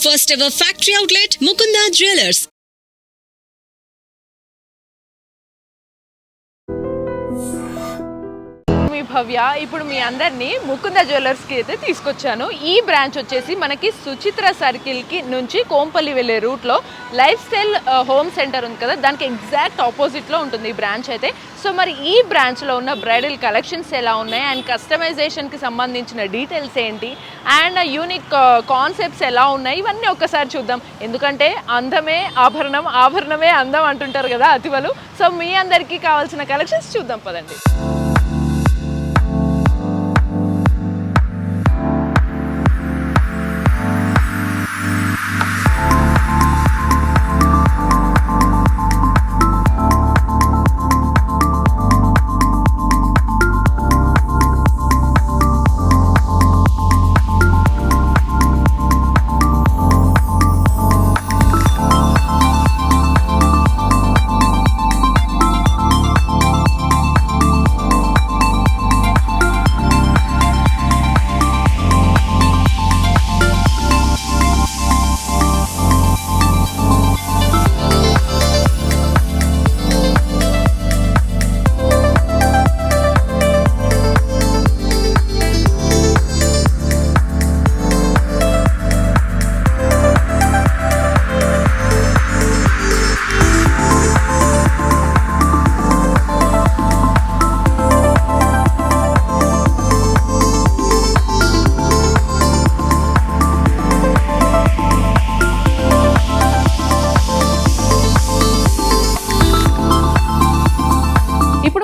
First ever factory outlet, Mukunda Jewelers. భవ్య ఇప్పుడు మీ అందరినీ ముకుంద జ్యువెలర్స్కి అయితే తీసుకొచ్చాను. ఈ బ్రాంచ్ వచ్చేసి మనకి సుచిత్ర సర్కిల్కి నుంచి కోంపల్లి వెళ్ళే రూట్లో లైఫ్ స్టైల్ హోమ్ సెంటర్ ఉంది కదా, దానికి ఎగ్జాక్ట్ ఆపోజిట్లో ఉంటుంది ఈ బ్రాంచ్ అయితే. సో మరి ఈ బ్రాంచ్లో ఉన్న బ్రైడల్ కలెక్షన్స్ ఎలా ఉన్నాయి అండ్ కస్టమైజేషన్కి సంబంధించిన డీటెయిల్స్ ఏంటి అండ్ యూనిక్ కాన్సెప్ట్స్ ఎలా ఉన్నాయి ఇవన్నీ ఒక్కసారి చూద్దాం. ఎందుకంటే అందమే ఆభరణం, ఆభరణమే అందం అంటుంటారు కదా అతివలు. సో మీ అందరికీ కావాల్సిన కలెక్షన్స్ చూద్దాం పదండి.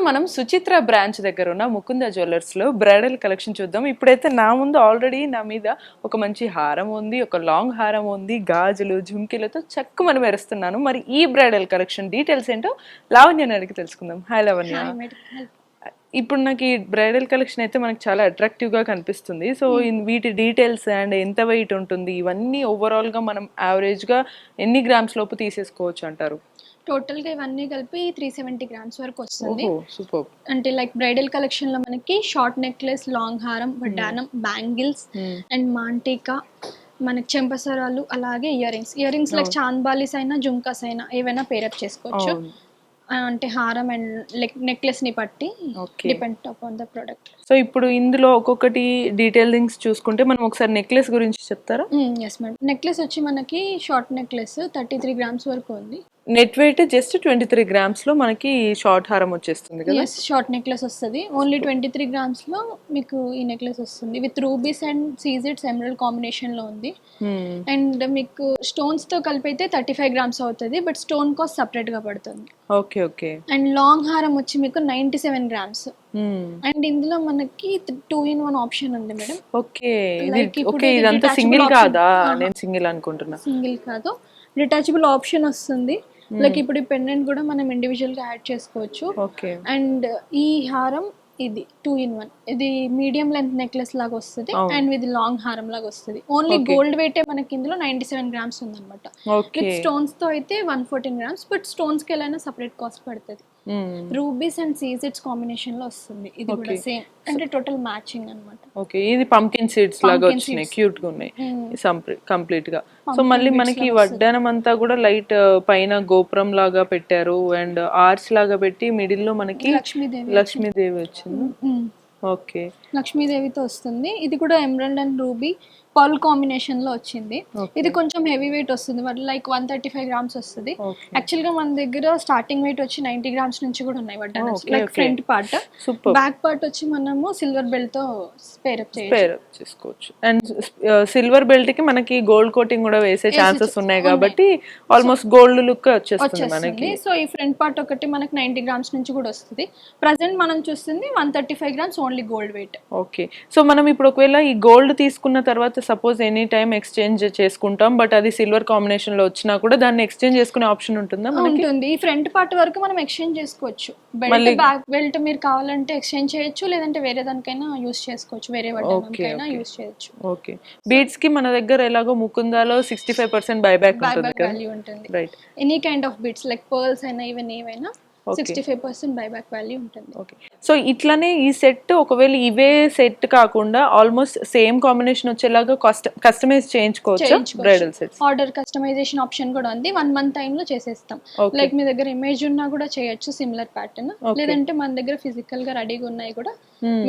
మనం సుచిత్ర బ్రాంచ్ దగ్గర ఉన్న ముకుంద జ్యువెలర్స్లో బ్రైడల్ కలెక్షన్ చూద్దాం. ఇప్పుడైతే నా ముందు ఆల్రెడీ నా మీద ఒక మంచి హారం ఉంది, ఒక లాంగ్ హారం ఉంది, గాజులు జుంకీలతో చక్కమని మెరుస్తున్నాను. మరి ఈ బ్రైడల్ కలెక్షన్ డీటెయిల్స్ ఏంటో లావణ్యని అడిగి తెలుసుకుందాం. హాయ్ లావణ్య. ఇప్పుడు నాకు ఈ బ్రైడల్ కలెక్షన్ అయితే మనకు చాలా అట్రాక్టివ్గా కనిపిస్తుంది. సో వీటి డీటెయిల్స్ అండ్ ఎంత వెయిట్ ఉంటుంది ఇవన్నీ ఓవరాల్గా మనం యావరేజ్గా ఎన్ని గ్రామ్స్ లోపు తీసేసుకోవచ్చు అంటారు? టోటల్ గా ఇవన్నీ కలిపి 370 గ్రామ్స్ వరకు వస్తుంది. అంటే లైక్ బ్రైడల్ కలెక్షన్ లో మనకి షార్ట్ నెక్లెస్, లాంగ్ హారం, వడ్డానం, బ్యాంగిల్స్ అండ్ మాంటికా, మనకి చెంపసరాలు, అలాగే ఇయర్ రింగ్స్ లైక్ చాంద్బాలీస్ అయినా జుంకాస్ అయినా ఏవైనా పేరప్ చేసుకోవచ్చు. అంటే హారం అండ్ నెక్లెస్ ని బట్టి depend upon the product. So ఇప్పుడు ఇందులో ఒక్కొక్కటి డీటెయిలింగ్స్ చూసుకుంటే మనం ఒకసారి నెక్లెస్ గురించి చెప్తారా? Yes madam. నెక్లెస్ వచ్చి మనకి షార్ట్ నెక్లెస్ 33 గ్రామ్స్ వరకు ఉంది. నెట్ వెయిట్ జస్ట్ 23 గ్రామ్స్ లో మనకి షార్ట్ హారం వచ్చేస్తుంది కదా. షార్ట్ నెక్లెస్ వస్తుంది. ఓన్లీ 23 గ్రామ్స్ లో మీకు ఈ నెక్లెస్ వస్తుంది విత్ రూబీస్ అండ్ సీజెడ్స్ ఎమరల్డ్ కాంబినేషన్ లో ఉంది. అండ్ మీకు స్టోన్స్ తో కలిపి అయితే 35 గ్రామ్స్ అవుతుంది, బట్ స్టోన్ కాస్ట్ సపరేట్ గా పడుతుంది. Okay okay. అండ్ లాంగ్ హారం వచ్చి మీకు 97 గ్రామ్స్. అండ్ ఇందులో మనకి 2-in-1 ఆప్షన్ ఉంది మేడం. Okay okay. ఇదంతా సింగిల్ కాదా? నేను సింగిల్ అనుకుంటున్నా. సింగిల్ కాదు, రిటాచబుల్ ఆప్షన్ వస్తుంది. లైక్ ఇప్పుడు ఈ పెండెంట్ కూడా మనం ఇండివిజువల్ గా యాడ్ చేసుకోవచ్చు. అండ్ ఈ హారం ఇది 2-in-1, ఇది మీడియం లెంత్ నెక్లెస్ లాగా వస్తుంది అండ్ ఇది లాంగ్ హారం లాగా వస్తుంది. ఓన్లీ గోల్డ్ వెయిట్ మనకి ఇందులో 97 గ్రామ్స్ ఉందన్నమాట. విత్ స్టోన్స్ తో అయితే 114 గ్రామ్స్, బట్ స్టోన్స్ కి ఎలా సపరేట్ కాస్ట్ పడుతుంది. రూబీస్ అండ్ సీజెడ్స్ కాంబినేషన్ లో వస్తుంది. ఇది కూడా సేమ్ అంటే టోటల్ మ్యాచింగ్ అన్నమాట. ఓకే. ఇది పంకిన్ సీడ్స్ లాగా వచ్చినాయి, క్యూట్ గా ఉన్నాయి కంప్లీట్ గా. సో మళ్ళీ మనకి వడ్డానం అంతా కూడా లైట్ పైన గోపురం లాగా పెట్టారు అండ్ ఆర్చ్ లాగా పెట్టి మిడిల్ లో మనకి లక్ష్మీదేవి వచ్చింది. ఓకే, లక్ష్మీదేవితో వస్తుంది. ఇది కూడా emerald and ruby pearl combination లో వచ్చింది. ఇది కొంచెం హెవీ వెయిట్ వస్తుంది, లైక్ 135 గ్రామ్స్ వస్తుంది. యాక్చువల్ గా మన దగ్గర స్టార్టింగ్ వెయిట్ వచ్చి 90 గ్రామ్స్ నుంచి కూడా ఉన్నాయి వడ్డానం. Like front part, back part వచ్చి మనము సిల్వర్ బెల్ట్ తో పేరప్ చేసుకోవచ్చు. అండ్ సిల్వర్ బెల్ట్ కి మనకి గోల్డ్ కోటింగ్ కూడా వేసే ఛాన్సెస్ ఉన్నాయి కాబట్టి ఆల్మోస్ట్ గోల్డ్ లుక్ వచ్చేస్తుంది మనకి. సో ఈ ఫ్రంట్ పార్ట్ ఒకటి మనకి 90 గ్రామ్స్ నుంచి కూడా వస్తుంది. ప్రెసెంట్ మనం చూస్తుంది 135 grams only gold wait. Okay. So మనం ఇప్పుడు ఒకవేళ ఈ గోల్డ్ తీసుకున్న తర్వాత సపోజ్ ఎనీ టైం ఎక్స్చేంజ్ చేసుకుంటాం, బట్ అది సిల్వర్ కాంబినేషన్ లో వచ్చినా కూడా దాన్ని ఎక్స్చేంజ్ చేసుకునే ఆప్షన్ ఉంటుందా? ఉంటుంది. ఈ ఫ్రంట్ పార్ట్ వరకు మనం ఎక్స్చేంజ్ చేసుకోవచ్చు. బెల్ట్, బ్యాక్ బెల్ట్ మీరు కావాలంటే ఎక్స్చేంజ్ చేయొచ్చు, లేదంటే వేరే దానికైనా యూస్ చేసుకోవచ్చు, వేరే వడ్డానికైనా యూస్ చేయొచ్చు. ఓకే. బీడ్స్ కి మన దగ్గర ఎలాగో ముకుందాలో 65% బైబ్యాక్ వాల్యూ ఉంటుంది. Right. Any kind of beads like pearls అయినా ఈవెన్ ఏవైనా 65% బైబ్యాక్ వాల్యూ ఉంటుంది. ఓకే. సో ఇట్లానే ఈ సెట్ ఒకవేళ ఇవే సెట్ కాకుండా ఆల్మోస్ట్ సేమ్ కాంబినేషన్ వచ్చేలాగా కస్టమైజ్ చేయించుకోవచ్చు bridal sets. Order customization option కూడా ఉంది. 1 month టైమ్ లో చేసేస్తాం. లైక్ మీ దగ్గర ఇమేజ్ ఉన్నా కూడా చేయొచ్చు సిమిలర్ ప్యాటర్న్, లేదంటే మన దగ్గర ఫిజికల్ గా రెడీగా ఉన్నాయి కూడా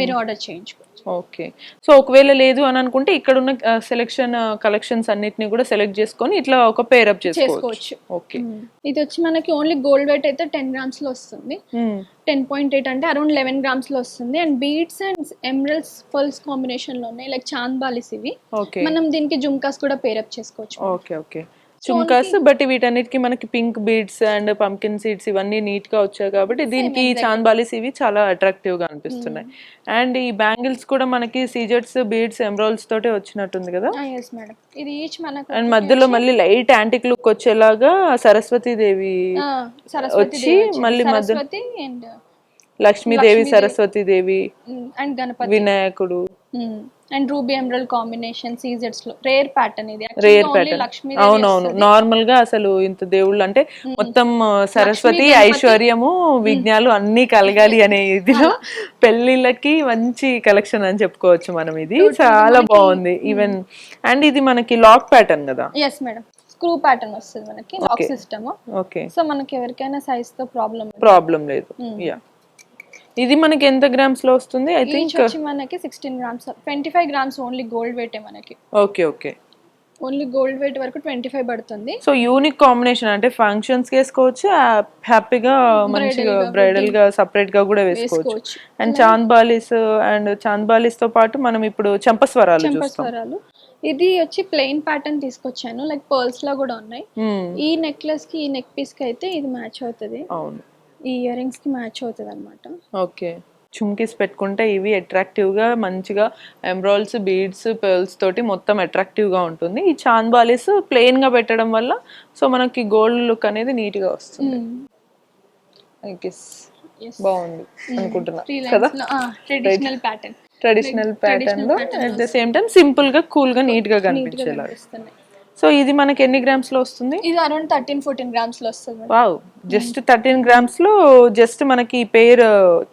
మీరు ఆర్డర్ చేయించుకోవచ్చు. ఓకే, సో ఒకవేళ లేదు అని అనుకుంటే ఇక్కడ ఉన్న సెలెక్షన్ కలెక్షన్స్ అన్నిటిని కూడా సెలెక్ట్ చేసుకొని ఇట్లా ఒక పేర్ అప్ చేసుకోవచ్చు. ఓకే, ఇది వచ్చి మనకి ఓన్లీ గోల్డ్ వెయిట్ అయితే 10 grams లో వస్తుంది. 10.8 అంటే అరౌండ్ 11 grams లో వస్తుంది. And beads and emeralds pearls combination లో ఉన్నాయి, లైక్ చాంద్ బాలిస్ ఇవి. మనం దీనికి జుమ్కాస్ కూడా పేర్ అప్ చేసుకోవచ్చు. Okay okay, jhumkas. బట్ వీటన్నిటికి మనకి pink beads and pumpkin seeds ఇవన్నీ నీట్ గా వచ్చాయి కాబట్టి దీనికి చాంద్ బాలిస్ ఇవి చాలా అట్రాక్టివ్ గా అనిపిస్తున్నాయి. అండ్ ఈ బ్యాంగిల్స్ కూడా మనకి సీజెట్స్ బీడ్స్ ఎమరాల్డ్స్ తోటే వచ్చినట్టుంది కదా. అండ్ మధ్యలో మళ్ళీ లైట్ యాంటిక్ లుక్ వచ్చేలాగా సరస్వతి దేవి వచ్చి మళ్ళీ మధ్య లక్ష్మీదేవి సరస్వతి దేవి అండ్ గణపతి వినాయకుడు అండ్ రూబీ ఎమరల్డ్ కాంబినేషన్ సీజెట్స్ లో రేర్ ప్యాటర్న్. ఇది రేర్ ప్యాటర్న్. అవునవును, నార్మల్ గా అసలు ఇంత దేవుళ్ళు అంటే మొత్తం సరస్వతి ఐశ్వర్యము విజ్ఞాలు అన్ని కలగాలి అనే ఇదిలో పెళ్లిళ్ళకి మంచి కలెక్షన్ అని చెప్పుకోవచ్చు మనం. ఇది చాలా బాగుంది ఈవెన్. అండ్ ఇది మనకి లాక్ ప్యాటర్న్ కదా. ఎస్ మేడం, స్క్రూ ప్యాటర్న్ వస్తుంది మనకి, లాక్ సిస్టమ్. ఓకే, సో మనకి ఎవరికైనా సైజ్ తో ప్రాబ్లం లేదు. యా, ఇది మనకి ఎంత గ్రామ్స్ లో వస్తుంది? ఐ థింక్ మనకి 16 grams, 25 grams only gold weight మనకి. Okay okay, only gold weight వరకు 25 పడుతుంది. సో యూనిక్ కాంబినేషన్, అంటే ఫంక్షన్స్ కి వేసుకోవచ్చు, హ్యాపీగా మంచిగా బ్రైడల్ గా సపరేట్ గా కూడా వేసుకోవచ్చు. అండ్ చాంద్ బాలిస్ తో పాటు మనం ఇప్పుడు చంపస్వరాలు చూస్తాం. ఇది వచ్చి ప్లెయిన్ ప్యాటర్న్ తీసుకొచ్చాను, లైక్ పర్ల్స్ లా కూడా ఉన్నాయి. ఈ నెక్లెస్ కి ఈ నెక్ పీస్ కి అయితే ఇది మ్యాచ్ అవుతుంది. అవును, ఈ ఇయర్ రింగ్స్ కి మ్యాచ్ అవుతుంది అనమాట. ఓకే, చుమ్కీస్ పెట్టుకుంటే ఇవి అట్రాక్టివ్ గా మంచిగా ఎమరాల్డ్స్ బీడ్స్ పర్ల్స్ తోటి మొత్తం అట్రాక్టివ్ గా ఉంటుంది. ఈ చాంద్ బాలిస్ ప్లెయిన్ గా పెట్టడం వల్ల సో మనకి గోల్డ్ లుక్ అనేది నీట్ గా వస్తుంది. ఐ గెస్ బాగుంది అనుకుంటున్నా కదా. ట్రెడిషనల్ ప్యాటర్న్ లో at the same time simple గా కూల్ గా నీట్ గా కనిపించేలా. సో ఇది మనకి ఎన్ని గ్రామ్స్ లో వస్తుంది? ఇది అరౌండ్ 13-14 grams లో వస్తుంది. వావ్, జస్ట్ 13 grams లో జస్ట్ మనకి పేర్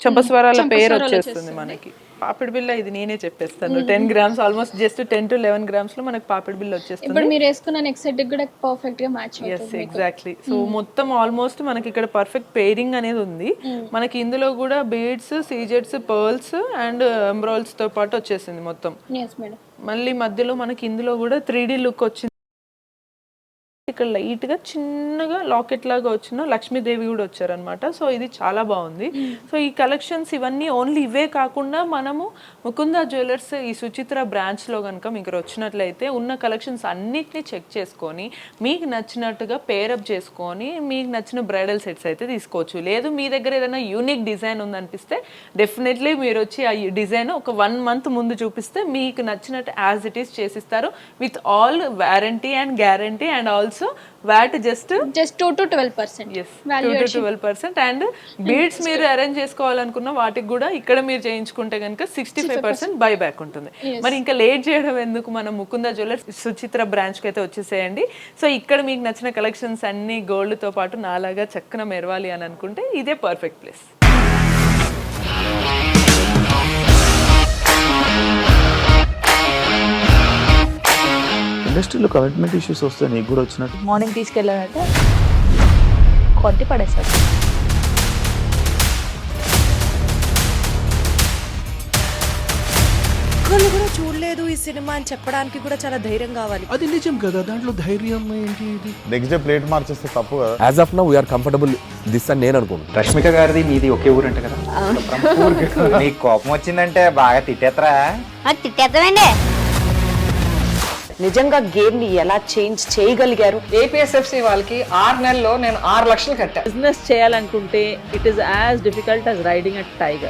చంపస్వరాల పేర్ వచ్చేస్తుంది మనకి. పాపిడి బిల్ల ఇది నేనే చెప్పేస్తాను. 10 grams almost just 10 to 11 grams లో మనకి పాపిడి బిల్ల వచ్చేస్తుంది. ఇప్పుడు మీరు వేసుకున్న నెక్స్ట్ సెట్ కూడా పర్ఫెక్ట్ గా మ్యాచ్ అవుతుంది. yes exactly. సో మొత్తం ఆల్మోస్ట్ మనకి ఇక్కడ పర్ఫెక్ట్ పేరింగ్ అనేది ఉంది మనకి. ఇందులో కూడా బీడ్స్ సీజెట్స్ పర్ల్స్ అండ్ ఎమరాల్డ్స్ తో పాటు వచ్చేసింది మొత్తం. yes madam. మళ్ళీ మధ్యలో మనకి ఇందులో కూడా 3D లుక్ వచ్చింది. ఇక్కడ లైట్ గా చిన్నగా లాకెట్ లాగా వచ్చిన లక్ష్మీదేవి కూడా వచ్చారనమాట. సో ఇది చాలా బాగుంది. సో ఈ కలెక్షన్స్ ఇవన్నీ ఓన్లీ ఇవే కాకుండా మనము ముకుంద జ్యువెలర్స్ ఈ సుచిత్ర బ్రాంచ్ లో కనుక మీకు వచ్చినట్లయితే ఉన్న కలెక్షన్స్ అన్నిటిని చెక్ చేసుకొని మీకు నచ్చినట్టుగా పేరప్ చేసుకొని మీకు నచ్చిన బ్రైడల్ సెట్స్ అయితే తీసుకోవచ్చు. లేదు మీ దగ్గర ఏదైనా యూనిక్ డిజైన్ ఉందనిపిస్తే డెఫినెట్లీ మీరు వచ్చి ఆ డిజైన్ ఒక 1 month ముందు చూపిస్తే మీకు నచ్చినట్టు యాజ్ ఇట్ ఈస్ చేసిస్తారు with all warranty and guarantee and also VAT just 2 to 12%. yes, 2 to 12%. And beads మీరు అరేంజ్ చేసుకోవాలనుకున్న వాటికి కూడా ఇక్కడ మీరు చేయించుకుంటే కనుక 65% బై బ్యాక్ ఉంటుంది. మరి ఇంకా లేట్ చేయడం ఎందుకు, మనం ముకుంద జ్యువెలర్స్ సుచిత్ర బ్రాంచ్ కి అయితే వచ్చేసేయండి. సో ఇక్కడ మీకు నచ్చిన కలెక్షన్స్ అన్ని గోల్డ్ తో పాటు నాలాగా చక్కన మెరవాలి అని అనుకుంటే ఇదే పర్ఫెక్ట్ ప్లేస్. ఇండస్ట్రీలో కమిట్మెంట్ ఇష్యూస్ వస్తే నీకు కూడా వచ్చినట్టు? మార్నింగ్ తీసుకెళ్ళాడంటే కొట్టి పడేస్తాడు. ఒక్కళ్ళు కూడా చూడలేదు ఈ సినిమా అని చెప్పడానికి కూడా చాలా ధైర్యం కావాలి. అది నిజం కదా, దాంట్లో ధైర్యం ఏంటి? ఇది నెక్స్ట్ డే ప్లేట్ మార్చేస్తే తప్పు కదా. As of now we are comfortable this అని నేను అనుకుంటున్నాను. రష్మిక గారిది మీది ఒకే ఊరంట కదా. నీకు కోపం వచ్చిందంటే బాగా తిట్టేత్తరా? తిట్టేద్దామండి. నిజంగా గేమ్ ని ఎలా చేంజ్ చేయగలిగారు? ఏపీఎస్ఎఫ్సి వాళ్ళకి 6 నెలల్లో నేను 6 లక్షలు కట్టా. బిజినెస్ చేయాలనుకుంటే it is as difficult as riding a tiger.